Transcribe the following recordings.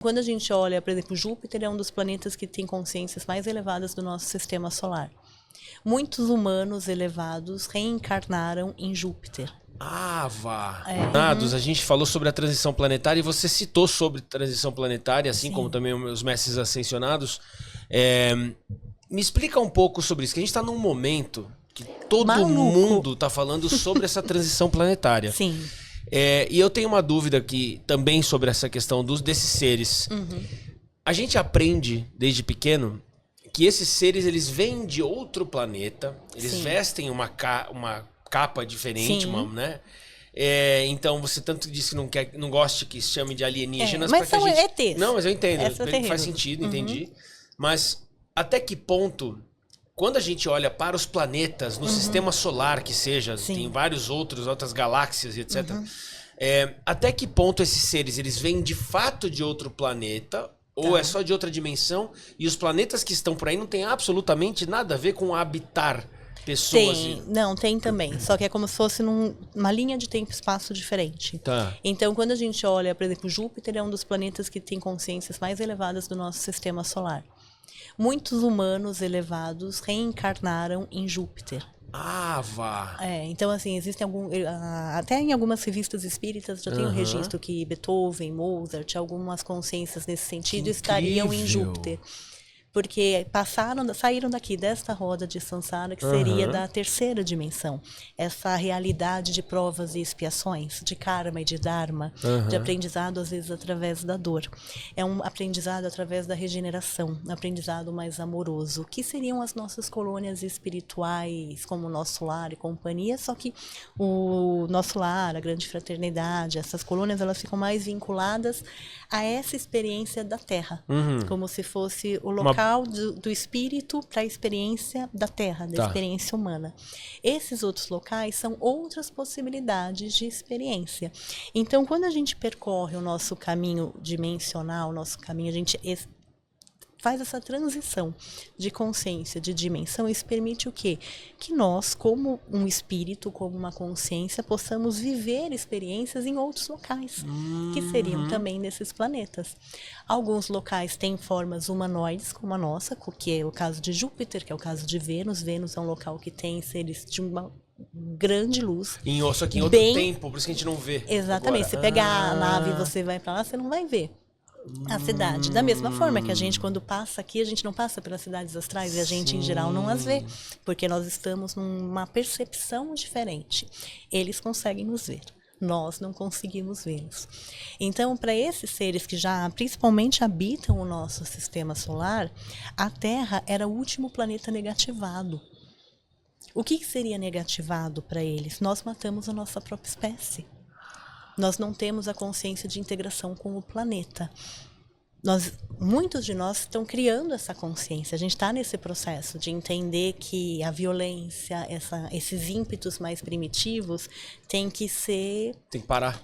Quando a gente olha, por exemplo, Júpiter é um dos planetas que tem consciências mais elevadas do nosso sistema solar. Muitos humanos elevados reencarnaram em Júpiter. Vá. A gente falou sobre a transição planetária e você citou sobre transição planetária, assim como também os mestres ascensionados. Me explica um pouco sobre isso, que a gente está num momento que todo mundo está falando sobre essa transição planetária. Sim. E eu tenho uma dúvida aqui também sobre essa questão desses seres. A gente aprende desde pequeno que esses seres eles vêm de outro planeta, eles vestem uma capa diferente, né? Então você tanto disse que não gosta que se chame de alienígenas. Mas são ETs. Não, mas eu entendo, faz sentido, entendi. Mas até que ponto, quando a gente olha para os planetas no sistema solar, que seja, tem vários outras galáxias e etc. Até que ponto esses seres eles vêm de fato de outro planeta ou é só de outra dimensão e os planetas que estão por aí não tem absolutamente nada a ver com habitar pessoas? Tem também. Só que é como se fosse numa linha de tempo e espaço diferente. Então, quando a gente olha, por exemplo, Júpiter é um dos planetas que tem consciências mais elevadas do nosso sistema solar. Muitos humanos elevados reencarnaram em Júpiter. Vá. Então, assim, existem até em algumas revistas espíritas já tem um registro que Beethoven, Mozart, algumas consciências nesse sentido estariam em Júpiter. Porque saíram daqui desta roda de Sansara, que seria da terceira dimensão. Essa realidade de provas e expiações, de karma e de dharma, de aprendizado, às vezes, através da dor. É um aprendizado através da regeneração, um aprendizado mais amoroso, que seriam as nossas colônias espirituais, como o Nosso Lar e companhia, só que o Nosso Lar, a Grande Fraternidade, essas colônias, elas ficam mais vinculadas a essa experiência da Terra, como se fosse o local do espírito para a experiência da Terra, da experiência humana. Esses outros locais são outras possibilidades de experiência. Então, quando a gente percorre o nosso caminho dimensional, o nosso caminho, a gente faz essa transição de consciência, de dimensão, isso permite o quê? Que nós, como um espírito, como uma consciência, possamos viver experiências em outros locais, que seriam também nesses planetas. Alguns locais têm formas humanoides, como a nossa, que é o caso de Júpiter, que é o caso de Vênus. Vênus é um local que tem seres de uma grande luz. Só que em outro tempo, por isso que a gente não vê. Exatamente. Agora. Você pegar a nave e você vai para lá, você não vai ver a cidade. Da mesma forma que a gente, quando passa aqui, a gente não passa pelas cidades astrais e a gente, em geral, não as vê, porque nós estamos numa percepção diferente. Eles conseguem nos ver. Nós não conseguimos vê-los. Então, para esses seres que já principalmente habitam o nosso sistema solar, a Terra era o último planeta negativado. O que seria negativado para eles? Nós matamos a nossa própria espécie. Nós não temos a consciência de integração com o planeta. Muitos de nós estão criando essa consciência. A gente está nesse processo de entender que a violência, esses ímpetos mais primitivos têm que ser... Tem que parar.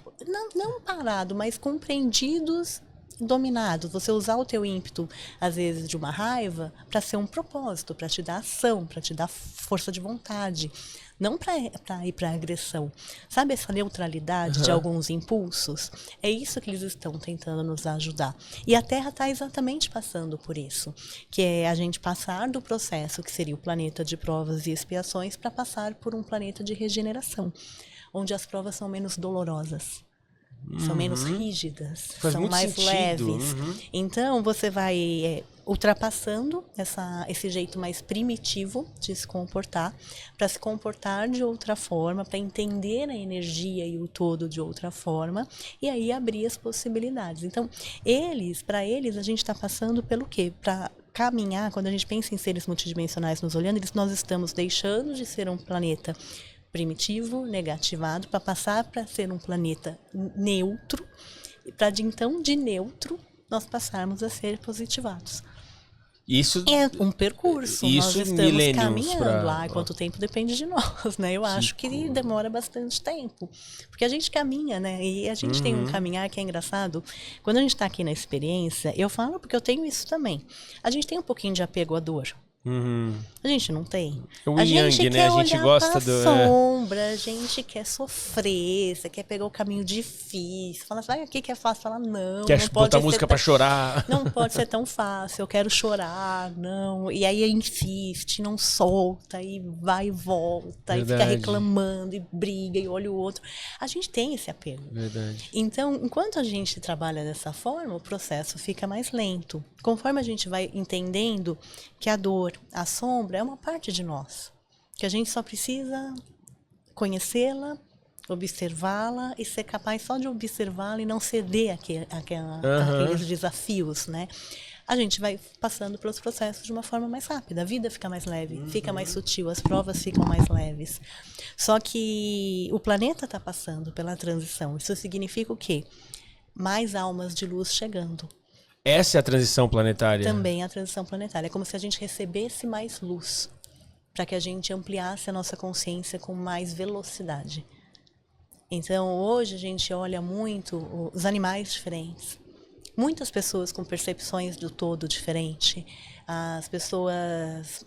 Não parado, mas compreendidos, dominados. Você usar o teu ímpeto, às vezes, de uma raiva, para ser um propósito, para te dar ação, para te dar força de vontade. Não para ir para a agressão. Sabe essa neutralidade de alguns impulsos? É isso que eles estão tentando nos ajudar. E a Terra está exatamente passando por isso. Que é a gente passar do processo, que seria o planeta de provas e expiações, para passar por um planeta de regeneração. Onde as provas são menos dolorosas. São menos rígidas, são mais leves. Então, você vai ultrapassando esse jeito mais primitivo de se comportar, para se comportar de outra forma, para entender a energia e o todo de outra forma, e aí abrir as possibilidades. Então, para eles, a gente está passando pelo quê? Para caminhar, quando a gente pensa em seres multidimensionais nos olhando, nós estamos deixando de ser um planeta primitivo, negativado, para passar para ser um planeta neutro, para então de neutro nós passarmos a ser positivados. Isso é um percurso, nós estamos caminhando. Quanto tempo depende de nós, né? Eu acho que demora bastante tempo, porque a gente caminha, né? E a gente tem um caminhar que é engraçado. Quando a gente está aqui na experiência, eu falo porque eu tenho isso também. A gente tem um pouquinho de apego à dor. A gente não tem. A gente quer olhar a gente gosta pra sombra, a gente quer sofrer, você quer pegar o caminho difícil. Fala assim, aqui que é fácil. Fala, não. Quer não botar música pra chorar. Não pode ser tão fácil, eu quero chorar, não. E aí insiste, não solta, e vai e volta, e fica reclamando, e briga, e olha o outro. A gente tem esse apego. Verdade. Então, enquanto a gente trabalha dessa forma, o processo fica mais lento. Conforme a gente vai entendendo que a dor, a sombra é uma parte de nós, que a gente só precisa conhecê-la, observá-la e ser capaz só de observá-la e não ceder aqueles desafios, né? A gente vai passando pelos processos de uma forma mais rápida, a vida fica mais leve, fica mais sutil, as provas ficam mais leves. Só que o planeta está passando pela transição, isso significa o quê? Mais almas de luz chegando. Essa é a transição planetária? Também a transição planetária. É como se a gente recebesse mais luz, para que a gente ampliasse a nossa consciência com mais velocidade. Então, hoje a gente olha muito os animais diferentes. Muitas pessoas com percepções do todo diferente. As pessoas...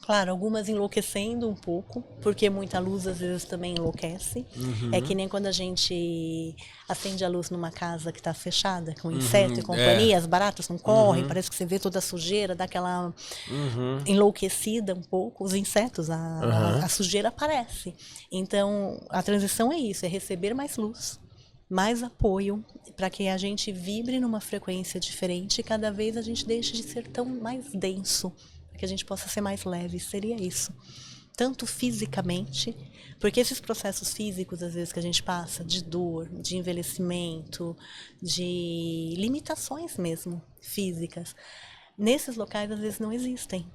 Claro, algumas enlouquecendo um pouco, porque muita luz às vezes também enlouquece. É que nem quando a gente acende a luz numa casa que está fechada, com inseto e companhia, as baratas não correm, parece que você vê toda a sujeira, dá aquela enlouquecida um pouco, os insetos, a sujeira aparece. Então, a transição é isso, é receber mais luz, mais apoio, para que a gente vibre numa frequência diferente e cada vez a gente deixe de ser tão mais denso, que a gente possa ser mais leve, seria isso. Tanto fisicamente, porque esses processos físicos, às vezes, que a gente passa, de dor, de envelhecimento, de limitações mesmo, físicas, nesses locais, às vezes, não existem.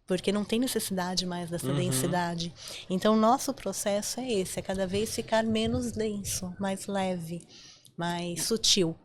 Porque não tem necessidade mais dessa densidade. Então, o nosso processo é esse, é cada vez ficar menos denso, mais leve, mais sutil.